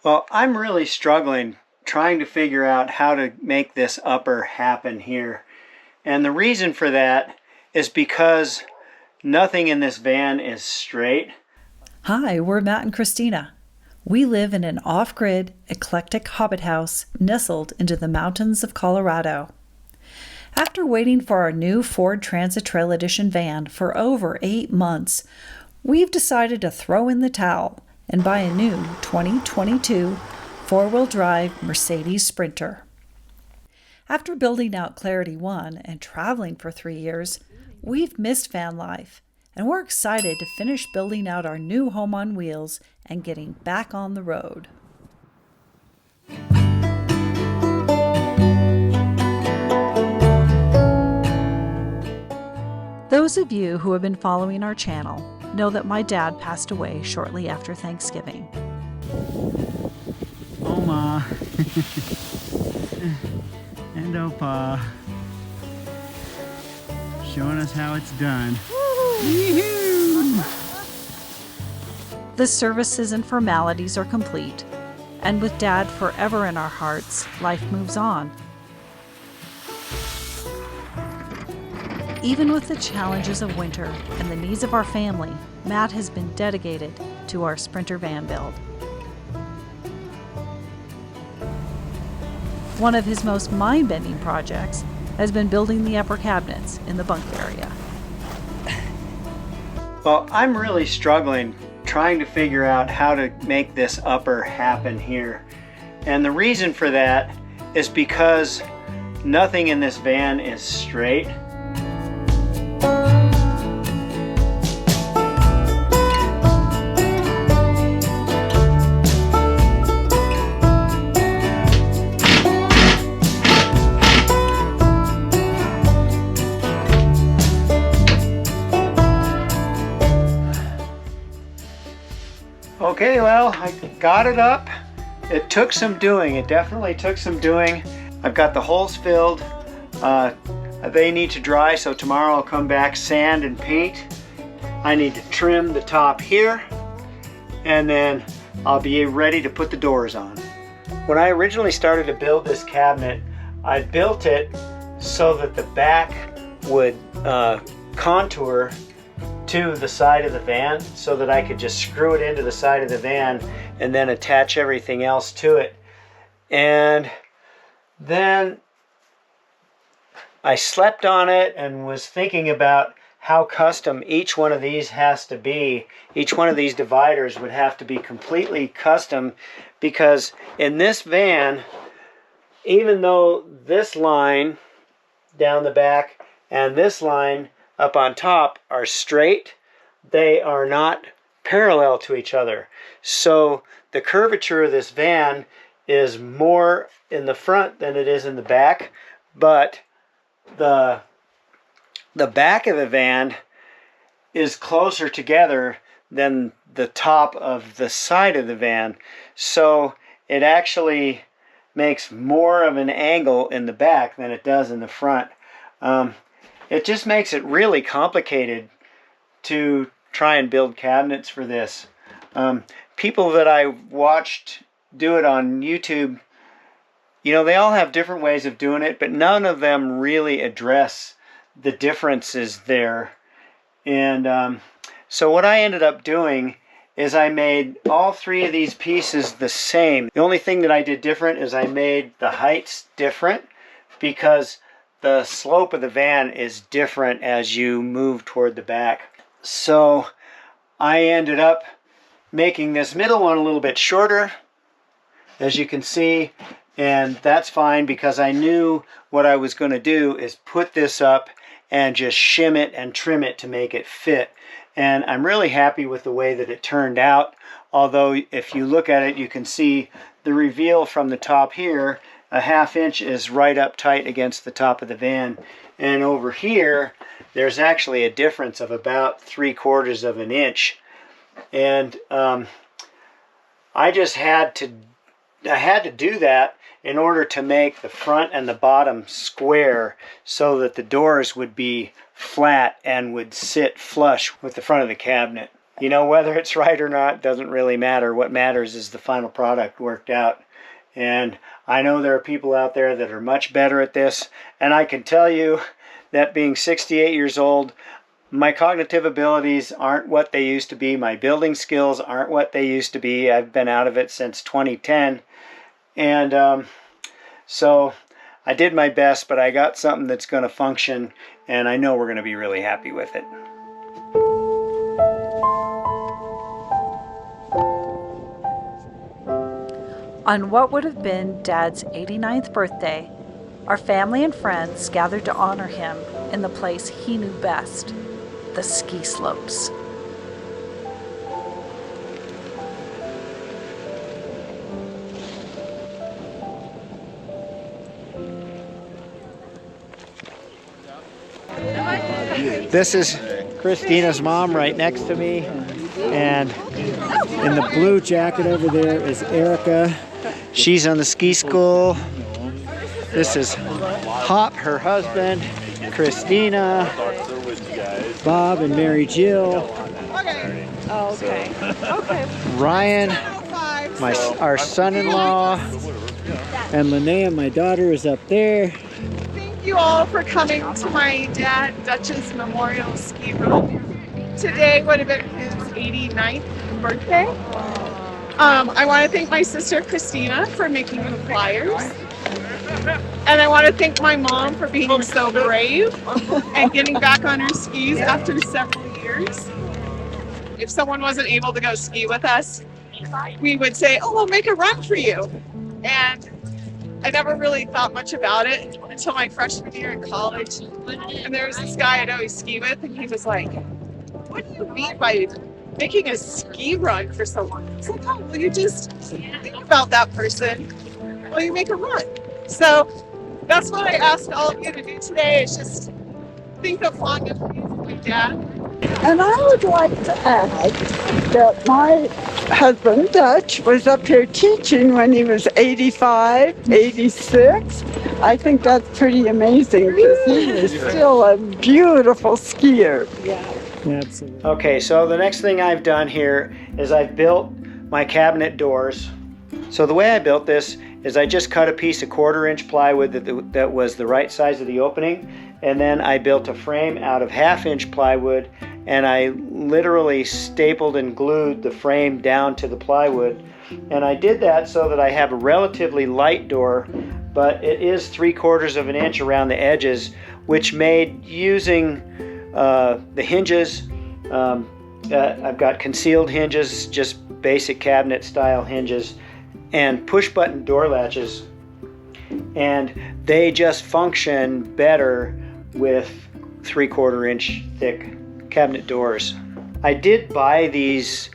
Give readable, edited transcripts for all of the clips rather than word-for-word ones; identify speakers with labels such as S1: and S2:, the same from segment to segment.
S1: Well, I'm really struggling trying to figure out how to make this upper happen here. And the reason for that is because nothing in this van is straight.
S2: Hi, we're Matt and Christina. We live in an off-grid, eclectic hobbit house nestled into the mountains of Colorado. After waiting for our new Ford Transit Trail Edition van for over 8 months, we've decided to throw in the towel and buy a new 2022 four-wheel drive Mercedes Sprinter. After building out Clarity One and traveling for 3 years, we've missed van life, and we're excited to finish building out our new home on wheels and getting back on the road. Those of you who have been following our channel know that my dad passed away shortly after Thanksgiving.
S1: Oma and Opa showing us how it's done.
S2: The services and formalities are complete, and with Dad forever in our hearts, life moves on. Even with the challenges of winter and the needs of our family, Matt has been dedicated to our Sprinter van build. One of his most mind-bending projects has been building the upper cabinets in the bunk area.
S1: Well, I'm really struggling trying to figure out how to make this upper happen here. And the reason for that is because nothing in this van is straight. Okay, well, I got it up. It took some doing. It definitely took some doing. I've got the holes filled. They need to dry, so tomorrow I'll come back, sand and paint. I need to trim the top here, and then I'll be ready to put the doors on. When I originally started to build this cabinet, I built it so that the back would contour to the side of the van so that I could just screw it into the side of the van and then attach everything else to it. And then I slept on it and was thinking about how custom each one of these has to be. Each one of these dividers would have to be completely custom, because in this van, even though this line down the back and this line up on top are straight, they are not parallel to each other. So the curvature of this van is more in the front than it is in the back, but the back of the van is closer together than the top of the side of the van. So it actually makes more of an angle in the back than it does in the front. It just makes it really complicated to try and build cabinets for this. People that I watched do it on YouTube, you know, they all have different ways of doing it, but none of them really address the differences there. And so what I ended up doing is I made all three of these pieces the same. The only thing that I did different is I made the heights different, because the slope of the van is different as you move toward the back. So I ended up making this middle one a little bit shorter, as you can see, and that's fine because I knew what I was going to do is put this up and just shim it and trim it to make it fit. And I'm really happy with the way that it turned out, although if you look at it, you can see the reveal from the top here. A 1/2 inch is right up tight against the top of the van, and over here there's actually a difference of about 3/4 of an inch. And I just had to do that in order to make the front and the bottom square so that the doors would be flat and would sit flush with the front of the cabinet. you know, whether it's right or not doesn't really matter. What matters is the final product worked out. And I know there are people out there that are much better at this, and I can tell you that being 68 years old, my cognitive abilities aren't what they used to be. My building skills aren't what they used to be. I've been out of it since 2010. And so I did my best, but I got something that's going to function, and I know we're going to be really happy with it.
S2: On what would have been Dad's 89th birthday, our family and friends gathered to honor him in the place he knew best, the ski slopes.
S1: This is Christina's mom right next to me, and in the blue jacket over there is Erica. She's on the ski school. This is Hop, her husband, Christina, Bob and Mary Jill.
S2: Oh, okay. Okay.
S1: Ryan, our son-in-law, and Linnea, my daughter, is up there.
S3: Thank you all for coming to my dad Dutch's Memorial Ski Run. Today would have been his 89th birthday. I want to thank my sister Christina for making the flyers. And I want to thank my mom for being so brave and getting back on her skis after several years. If someone wasn't able to go ski with us, we would say, oh, we'll make a run for you. And I never really thought much about it until my freshman year in college. And there was this guy I'd always ski with, and he was like, what do you mean by making a ski run for someone? I was like, oh, well, you just think about that person while you make a run. So that's what I asked all of you to do today, is just think of long memories of my dad.
S4: And I would like to add that my husband, Dutch, was up here teaching when he was 85, 86. I think that's pretty amazing because he is still a beautiful skier.
S1: Absolutely. Okay, so the next thing I've done here is I've built my cabinet doors. So the way I built this is I just cut a piece of 1/4-inch plywood that was the right size of the opening, and then I built a frame out of 1/2-inch plywood, and I literally stapled and glued the frame down to the plywood. And I did that so that I have a relatively light door, but it is 3/4 of an inch around the edges, which made using the hinges, I've got concealed hinges, just basic cabinet style hinges, and push button door latches, and they just function better with 3/4-inch thick cabinet doors. I did buy these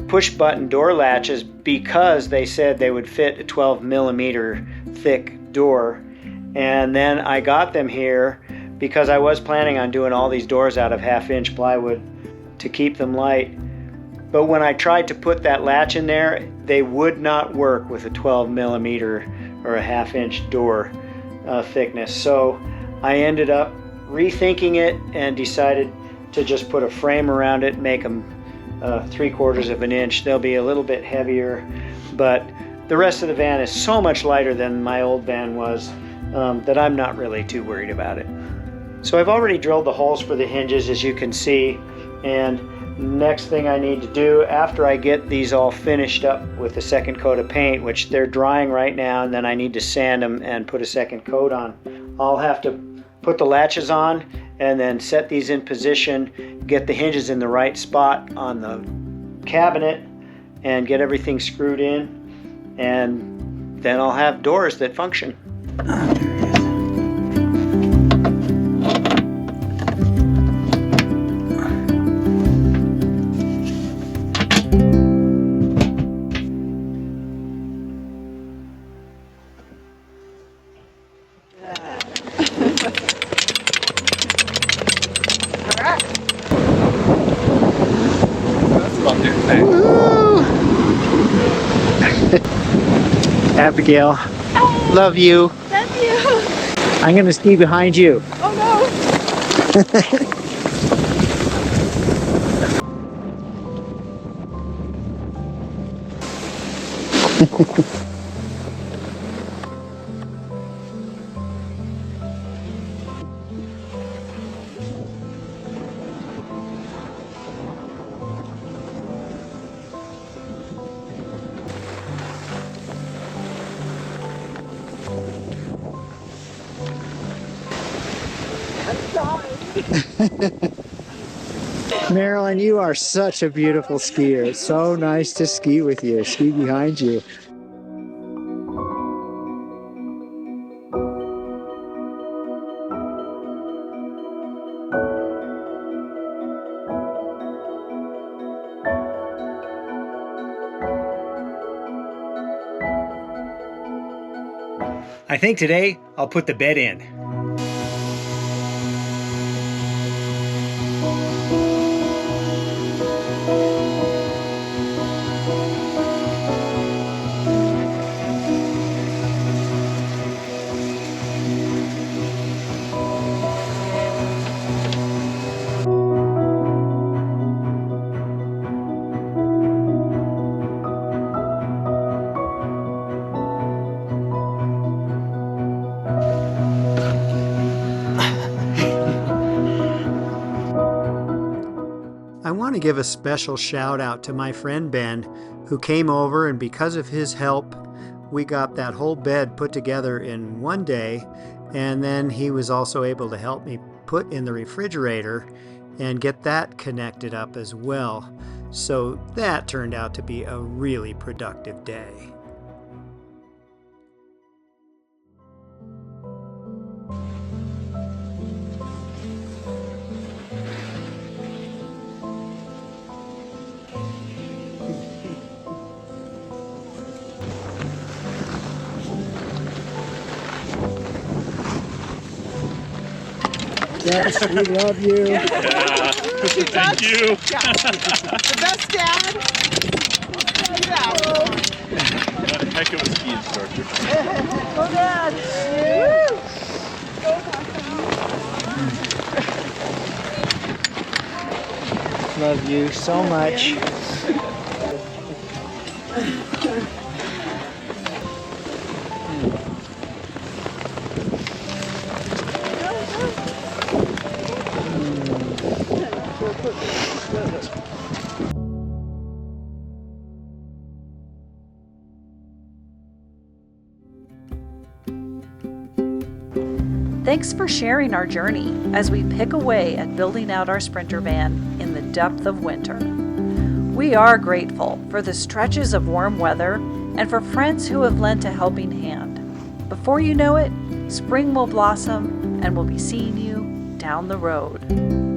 S1: push button door latches because they said they would fit a 12mm thick door, and then I got them here because I was planning on doing all these doors out of 1/2-inch plywood to keep them light. But when I tried to put that latch in there, they would not work with a 12mm or a 1/2-inch door thickness. So I ended up rethinking it and decided to just put a frame around it, make them 3/4 of an inch. They'll be a little bit heavier, but the rest of the van is so much lighter than my old van was that I'm not really too worried about it. So I've already drilled the holes for the hinges, as you can see, and next thing I need to do after I get these all finished up with the second coat of paint, which they're drying right now, and then I need to sand them and put a second coat on. I'll have to put the latches on and then set these in position, get the hinges in the right spot on the cabinet, and get everything screwed in, and then I'll have doors that function. Abigail, love you.
S3: Love you.
S1: I'm gonna ski behind you.
S3: Oh no.
S1: Marilyn, you are such a beautiful skier. It's so nice to ski with you, ski behind you. I think today I'll put the bed in. I want to give a special shout out to my friend Ben, who came over, and because of his help, we got that whole bed put together in one day, and then he was also able to help me put in the refrigerator and get that connected up as well. So that turned out to be a really productive day. Yes, we love you.
S5: Yeah. Thank you.
S3: The best dad. Yeah.
S5: What a heck of a ski instructor.
S3: Go Dad.
S1: Love you so much.
S2: Thanks for sharing our journey as we pick away at building out our Sprinter van in the depth of winter. We are grateful for the stretches of warm weather and for friends who have lent a helping hand. Before you know it, spring will blossom and we'll be seeing you down the road.